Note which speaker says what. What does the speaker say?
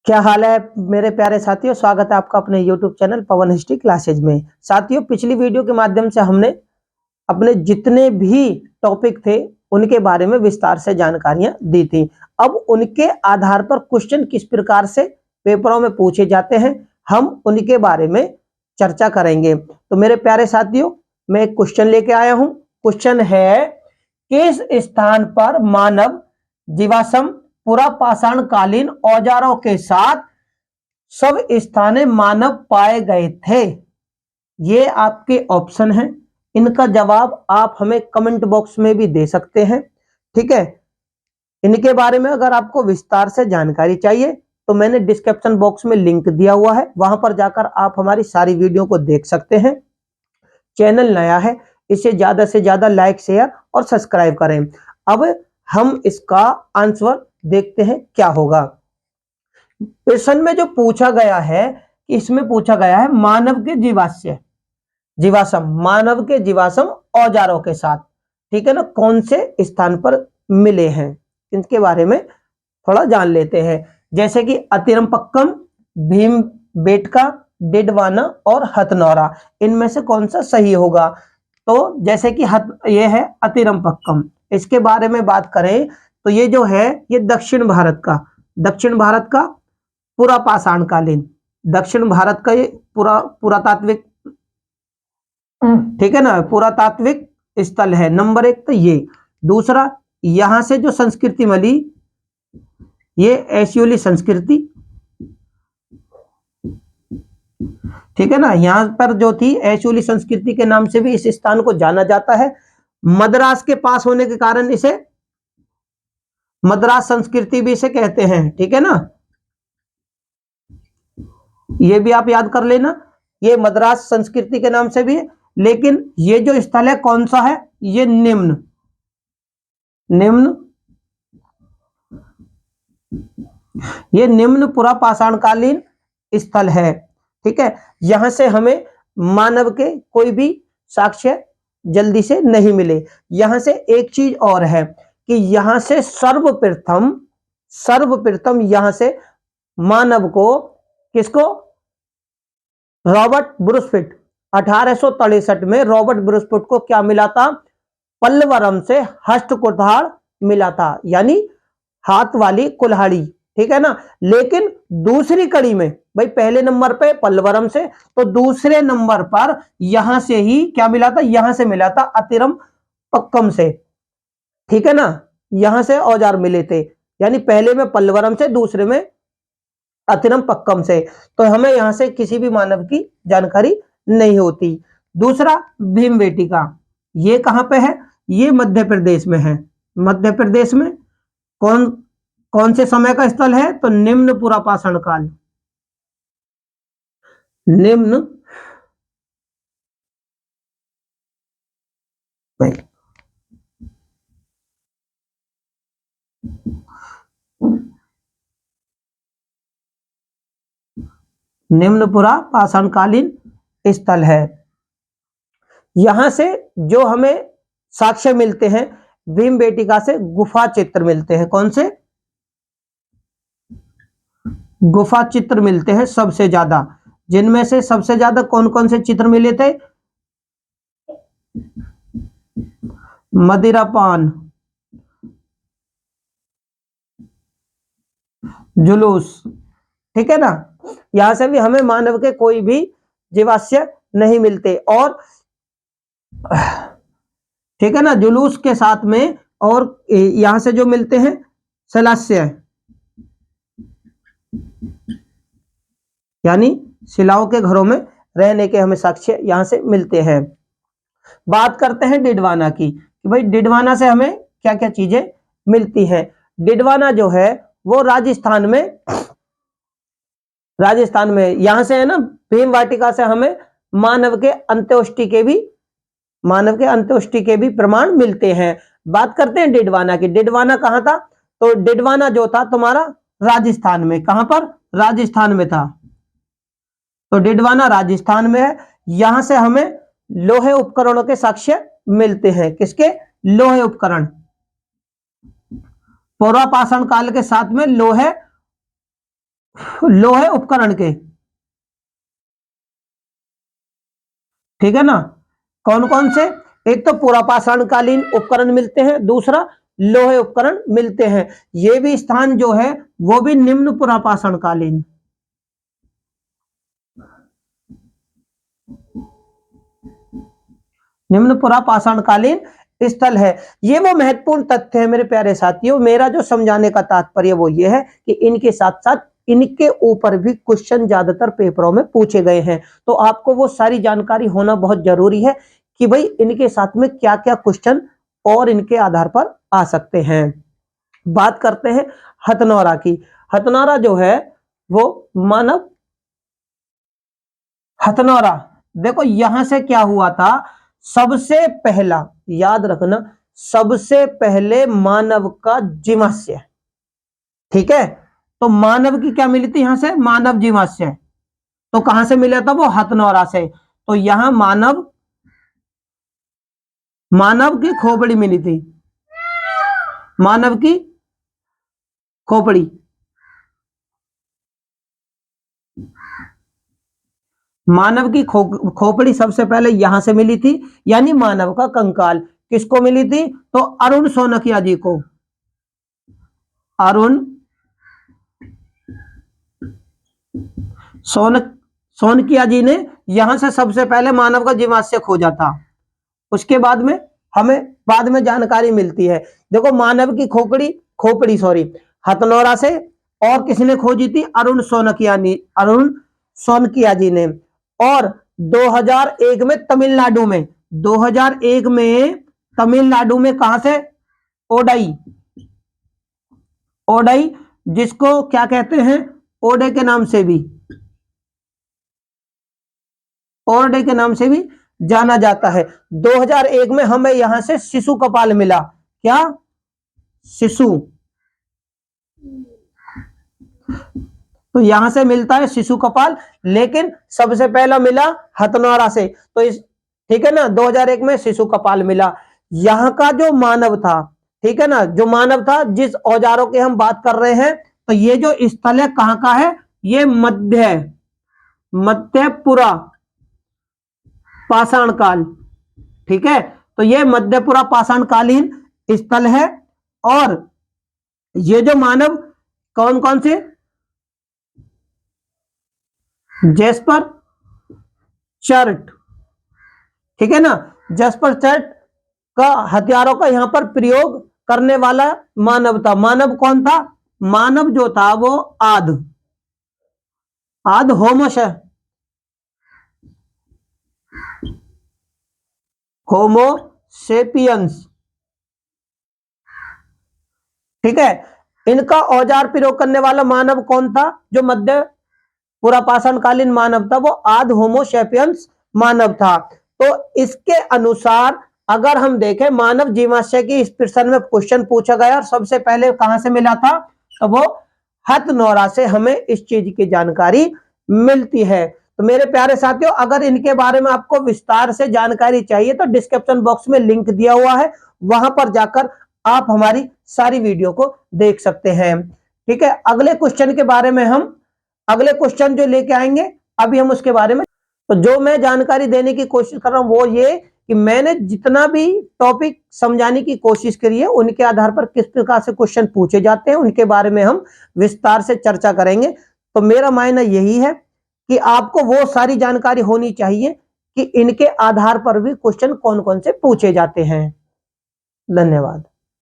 Speaker 1: क्या हाल है मेरे प्यारे साथियों। स्वागत है आपका अपने YouTube चैनल पवन हिस्ट्री क्लासेज में। साथियों, पिछली वीडियो के माध्यम से हमने अपने जितने भी टॉपिक थे उनके बारे में विस्तार से जानकारियां दी थी। अब उनके आधार पर क्वेश्चन किस प्रकार से पेपरों में पूछे जाते हैं, हम उनके बारे में चर्चा करेंगे। तो मेरे प्यारे साथियों, मैं एक क्वेश्चन लेके आया हूं। क्वेश्चन है, किस स्थान पर मानव जीवाश्म पुरापाषाण कालीन औजारों के साथ सब स्थाने मानव पाए गए थे? ये आपके ऑप्शन हैं। इनका जवाब आप हमें कमेंट बॉक्स में भी दे सकते हैं, ठीक है। इनके बारे में अगर आपको विस्तार से जानकारी चाहिए तो मैंने डिस्क्रिप्शन बॉक्स में लिंक दिया हुआ है, वहां पर जाकर आप हमारी सारी वीडियो को देख सकते हैं। चैनल नया है, इसे ज्यादा से ज्यादा लाइक, शेयर और सब्सक्राइब करें। अब हम इसका आंसर देखते हैं क्या होगा। प्रश्न में जो पूछा गया है, इसमें पूछा गया है मानव के जीवाश्म, मानव के जीवाश्म औजारों के साथ, ठीक है ना, कौन से स्थान पर मिले हैं, इनके बारे में थोड़ा जान लेते हैं। जैसे कि अतिरमपक्कम, भीम बेटका, डिडवाना और हथनौरा, इनमें से कौन सा सही होगा? तो जैसे कि ये है अतिरमपक्कम, इसके बारे में बात करें तो ये जो है ये दक्षिण भारत का पुरापाषाण कालीन, दक्षिण भारत का ये पुरातात्विक, ठीक है ना, पुरातात्विक स्थल है। नंबर एक तो ये। दूसरा, यहां से जो संस्कृति मिली ये एशियोली संस्कृति, ठीक है ना, यहां पर जो थी एशियोली संस्कृति के नाम से भी इस स्थान को जाना जाता है। मद्रास के पास होने के कारण इसे मद्रास संस्कृति भी इसे कहते हैं, ठीक है ना, ये भी आप याद कर लेना, ये मद्रास संस्कृति के नाम से भी है। लेकिन ये जो स्थल है कौन सा है? ये निम्न ये निम्न पुरापाषाणकालीन स्थल है, ठीक है। यहां से हमें मानव के कोई भी साक्ष्य जल्दी से नहीं मिले। यहां से एक चीज और है कि यहां से सर्वप्रथम यहां से मानव को, किसको? रॉबर्ट ब्रूसफिट, 1863 में रॉबर्ट ब्रूसफिट को क्या मिला था? पल्लवरम से हस्तकुठार मिला था, यानी हाथ वाली कुल्हाड़ी, ठीक है ना। लेकिन दूसरी कड़ी में, भाई पहले नंबर पे पल्लवरम से, तो दूसरे नंबर पर यहां से ही क्या मिला था? यहां से मिला था अतिरमपक्कम से, ठीक है ना, यहां से औजार मिले थे। यानी पहले में पल्लवरम से, दूसरे में अतिरमपक्कम से। तो हमें यहां से किसी भी मानव की जानकारी नहीं होती। दूसरा, भीमबेटका, ये कहां पे है? ये मध्य प्रदेश में है। मध्य प्रदेश में कौन कौन से समय का स्थल है? तो निम्न पुरापाषाण काल, निम्न निम्न पुरापाषाणकालीन स्थल है। यहां से जो हमें साक्ष्य मिलते हैं, भीमबेटका से गुफा चित्र मिलते हैं। कौन से? गुफा चित्र मिलते हैं सबसे ज्यादा। जिनमें से सबसे ज्यादा कौन कौन से चित्र मिले थे? मदिरापान, जुलूस, ठीक है ना। यहां से भी हमें मानव के कोई भी जीवाश्य नहीं मिलते। और ठीक है ना, जुलूस के साथ में, और यहां से जो मिलते हैं सलास्य, यानी शिलाओं के घरों में रहने के हमें साक्ष्य यहां से मिलते हैं। बात करते हैं डिडवाना की, कि भाई डिडवाना से हमें क्या क्या चीजें मिलती हैं। डिडवाना जो है वो राजस्थान में यहां से है ना, भीम वाटिका से हमें मानव के अंत्येष्टि के भी प्रमाण मिलते हैं। बात करते हैं डिडवाना की। डिडवाना कहां था? तो डिडवाना जो था तुम्हारा राजस्थान में। कहां पर? राजस्थान में था। तो डिडवाना राजस्थान में है। यहां से हमें लोहे उपकरणों के साक्ष्य मिलते हैं। किसके? लोहे उपकरण, पुरापाषाण काल के साथ में लोहे लोहे उपकरण के, ठीक है ना। कौन कौन से? एक तो पुरापाषाणकालीन उपकरण मिलते हैं, दूसरा लोहे उपकरण मिलते हैं। ये भी स्थान जो है वो भी निम्न पुरापाषाणकालीन, निम्न पुरापाषाणकालीन स्थल है। ये वो महत्वपूर्ण तथ्य है मेरे प्यारे साथियों। मेरा जो समझाने का तात्पर्य वो ये है कि इनके साथ साथ इनके ऊपर भी क्वेश्चन ज्यादातर पेपरों में पूछे गए हैं, तो आपको वो सारी जानकारी होना बहुत जरूरी है कि भाई इनके साथ में क्या क्या क्वेश्चन और इनके आधार पर आ सकते हैं। बात करते हैं हथनौरा की। हथनौरा जो है वो मानव हथनौरा, देखो यहां से क्या हुआ था, सबसे पहला, याद रखना, सबसे पहले मानव का जीवाश्य, ठीक है। तो मानव की क्या मिली थी यहां से? मानव जीवाश्य। तो कहां से मिला था? वो हथनौरा से। तो यहां मानव मानव की खोपड़ी मिली थी, मानव की खोपड़ी, मानव की खोपड़ी सबसे पहले यहां से मिली थी, यानी मानव का कंकाल किसको मिली थी? तो अरुण सोनकिया जी को। अरुण सोनकिया जी ने यहां से सबसे पहले मानव का जीवाश्य खोजा था। उसके बाद में हमें बाद में जानकारी मिलती है। देखो मानव की खोपड़ी हथनौरा से, और किसने खोजी थी? अरुण सोनकिया जी ने। और 2001 में तमिलनाडु में, 2001 में तमिलनाडु में कहां से? ओडई, ओडई जिसको क्या कहते हैं? ओडे के नाम से भी, ओरडे के नाम से भी जाना जाता है। 2001 में हमें यहां से शिशु कपाल मिला। क्या? शिशु। तो यहां से मिलता है शिशु कपाल, लेकिन सबसे पहला मिला हथनौरा से। तो इस, ठीक है ना, 2001 में शिशु कपाल मिला। यहां का जो मानव था, ठीक है ना, जो मानव था, जिस औजारों की हम बात कर रहे हैं, तो ये जो स्थल है कहां का है? ये मध्यपुरा पाषाण काल, ठीक है। तो ये मध्यपुरा पाषाणकालीन स्थल है। और ये जो मानव कौन कौन से? जेस्पर चर्ट, ठीक है ना, जेस्पर चर्ट का हथियारों का यहां पर प्रयोग करने वाला मानव था। मानव कौन था? मानव जो था वो आद होमोसेपियंस, ठीक है। इनका औजार प्रयोग करने वाला मानव कौन था? जो मध्य पुरापाषाणकालीन मानव था वो आद होमोसेपियंस मानव था। तो इसके अनुसार अगर हम देखें, मानव जीवाश्य की इस प्रश्न में क्वेश्चन पूछा गया और सबसे पहले कहां से मिला था? तो वो हथनौरा से हमें इस चीज की जानकारी मिलती है। तो मेरे प्यारे साथियों, अगर इनके बारे में आपको विस्तार से जानकारी चाहिए तो डिस्क्रिप्शन बॉक्स में लिंक दिया हुआ है, वहां पर जाकर आप हमारी सारी वीडियो को देख सकते हैं, ठीक है। अगले क्वेश्चन के बारे में हम अगले क्वेश्चन जो लेके आएंगे अभी हम उसके बारे में, तो जो मैं जानकारी देने की कोशिश कर रहा हूं वो ये कि मैंने जितना भी टॉपिक समझाने की कोशिश करी है उनके आधार पर किस प्रकार से क्वेश्चन पूछे जाते हैं उनके बारे में हम विस्तार से चर्चा करेंगे। तो मेरा मायना यही है कि आपको वो सारी जानकारी होनी चाहिए कि इनके आधार पर भी क्वेश्चन कौन कौन से पूछे जाते हैं। धन्यवाद।